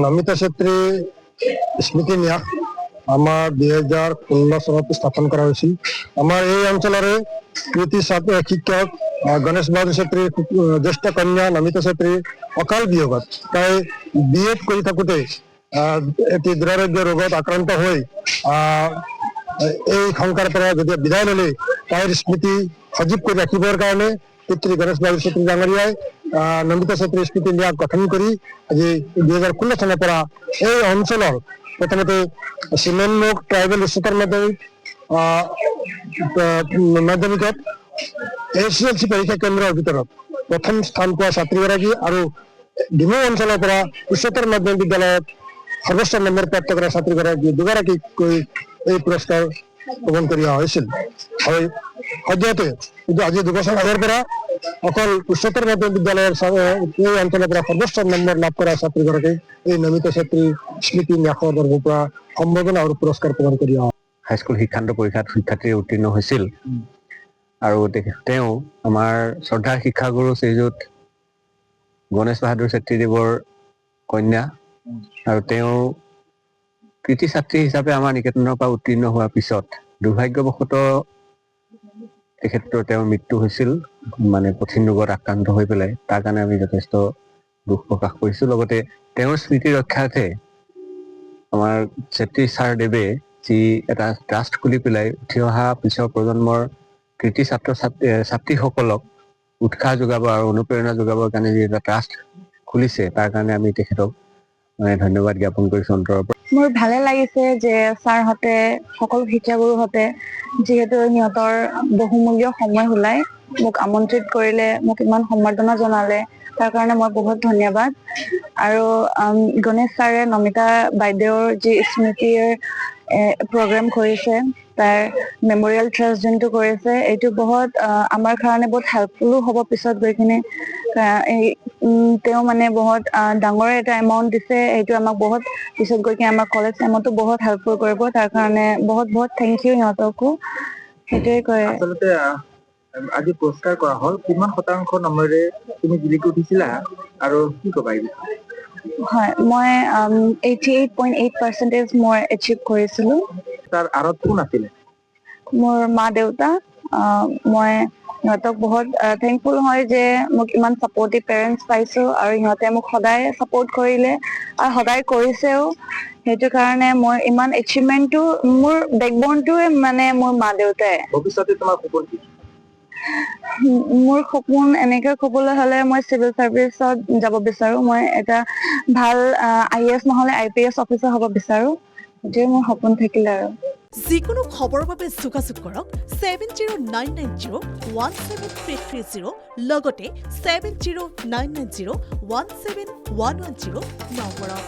নমিতা চেত্ৰী স্মৃতি ন্যাস আমাৰ 2016 চনত স্থাপন কৰা হৈছিল। আমাৰ এই অঞ্চলৰে কৃতি শিক্ষক গণেশ বাহাদুৰ চেত্ৰীৰ জ্যেষ্ঠ কন্যা নমিতা চেত্ৰীৰ অকাল বিয়োগত তাই BEd কৰি থাকোঁতে এটি দুৰাৰোগ্য ৰোগত আক্ৰান্ত হৈ এই সংসাৰৰ পৰা যেতিয়া বিদায় ল'লে, তাইৰ স্মৃতি সজীৱ কৰি ৰাখিবৰ কাৰণে পিতৃ গণেশ বাহাদুৰ চেত্ৰী ডাঙৰীয়াই নমিতা চেত্ৰী স্মৃতি ন্যাস গঠন কৰি আজি 2016 চনৰ পৰা এই অঞ্চলৰ প্ৰথমতে চিমেনমুখ ট্ৰাইবেল উচ্চতৰ মাধ্যমিকত SSLC পৰীক্ষা কেন্দ্ৰৰ ভিতৰত প্ৰথম স্থান পোৱা ছাত্ৰীগৰাকী আৰু ডিমৌ অঞ্চলৰ পৰা উচ্চতৰ মাধ্যমিক বিদ্যালয়ত সৰ্বোচ্চ নম্বৰ প্ৰাপ্ত কৰা ছাত্ৰীগৰাকী দুগৰাকীকৈ এই পুৰস্কাৰ প্ৰদান কৰি অহা হৈছিল। হয়, সদ্যহতে কিন্তু আজি 2 বছৰ আগৰ পৰা অকল উচ্চতৰ মাধ্যমিক বিদ্যালয়ৰ এই অঞ্চলৰ পৰা সৰ্বোচ্চ নম্বৰ লাভ কৰা ছাত্ৰীগৰাকী এই নমিতা চেত্ৰী স্মৃতি ন্যাসৰ তৰফৰ পৰা সম্বৰ্ধনা আৰু পুৰস্কাৰ প্ৰদান কৰি অহা। হাইস্কুল শিক্ষান্ত পৰীক্ষাত শিক্ষাৰ্থী উত্তীৰ্ণ হৈছিল আৰু তেওঁ আমাৰ শ্ৰদ্ধাৰ শিক্ষাগুৰু শ্ৰীযুত গণেশ বাহাদুৰ চেত্ৰীদেৱৰ কন্যা আৰু তেওঁ কৃতি ছাত্ৰী হিচাপে আমাৰ নিকেতনৰ পৰা উত্তীৰ্ণ হোৱাৰ পিছত দুৰ্ভাগ্যবশতঃ তেওঁৰ মৃত্যু হৈছিল, মানে কঠিন ৰোগত আক্ৰান্ত হৈ পেলাই। তাৰ কাৰণে আমি যথেষ্ট দুখ প্ৰকাশ কৰিছোঁ। লগতে তেওঁৰ স্মৃতি ৰক্ষাৰ্থে আমাৰ চেত্ৰী ছাৰদেৱে যি এটা ট্ৰাষ্ট খুলি পেলাই উঠি অহা পিছৰ প্ৰজন্মৰ কৃতি ছাত্ৰীসকলক উৎসাহ যোগাব আৰু অনুপ্ৰেৰণা যোগাবৰ কাৰণে যি এটা ট্ৰাষ্ট খুলিছে, তাৰ কাৰণে আমি তেখেতক ধন্যবাদ জ্ঞাপন কৰিছোঁ অন্তৰৰ পৰা। মোৰ ভালে লাগিছে যে ছাৰহঁতে সকলো শিক্ষাগুৰুহঁতে যিহেতু সিহঁতৰ বহুমূল্য সময় ওলাই মোক আমন্ত্ৰিত কৰিলে, মোক ইমান সম্বৰ্ধনা জনালে, তাৰ কাৰণে মই বহুত ধন্যবাদ। আৰু গণেশ ছাৰে নমিতা বাইদেউৰ যি স্মৃতিৰ প্ৰগ্ৰেম কৰিছে, তাৰ মেমৰিয়েল ট্ৰাষ্ট যোনটো কৰিছে, এইটো বহুত আমাৰ কাৰণে বহুত হেল্পফুলো হ'ব পিছত গৈ কিনে। তেওঁ মানে বহুত ডাঙৰ এটা এমাউণ্ট দিছে, সেইটো আমাক বহুত পিছত গৈ কিনে আমাৰ কলেজ টাইমতো বহুত হেল্পফুল কৰিব। তাৰ কাৰণে বহুত বহুত থেংক ইউ সিহঁতকো। সেইটোৱে কয়। আচলতে আজি পুৰস্কাৰ কৰা হ'ল, কিমান শতাংশ নম্বৰেৰে তুমি জিলিকি উঠিছিলা আৰু কি ক'বা? হয়, মই 88.8% মই এচিভ কৰিছিলোঁ। তাৰ আঁৰত কোন আছিলে? মোৰ মা দেউতা। মই সিহঁতক বহুত থেংকফুল হয় যে মোক ইমান ছাপৰ্টিভ পেৰেণ্টছ পাইছোঁ আৰু সিহঁতে মোক সদায় ছাপৰ্ট কৰিলে আৰু সদায় কৰিছেও। সেইটো কাৰণে মই ইমান এচিভমেণ্টটো, মোৰ বেকবনটোৱে মানে মোৰ মা দেউতাই। ভৱিষ্যতে তোমাৰ সপোন কি? মোৰ সপোন এনেকৈ ক'বলৈ হ'লে মই চিভিল চাৰ্ভিচত যাব বিচাৰোঁ। মই এটা ভাল IAS নহ'লে IPS অফিচাৰ হ'ব বিচাৰোঁ। সেইটোৱে মোৰ সপোন থাকিলে আৰু। যিকোনো খবৰৰ বাবে যোগাযোগ কৰক 7099017330 লগতে 7099017110 নম্বৰত।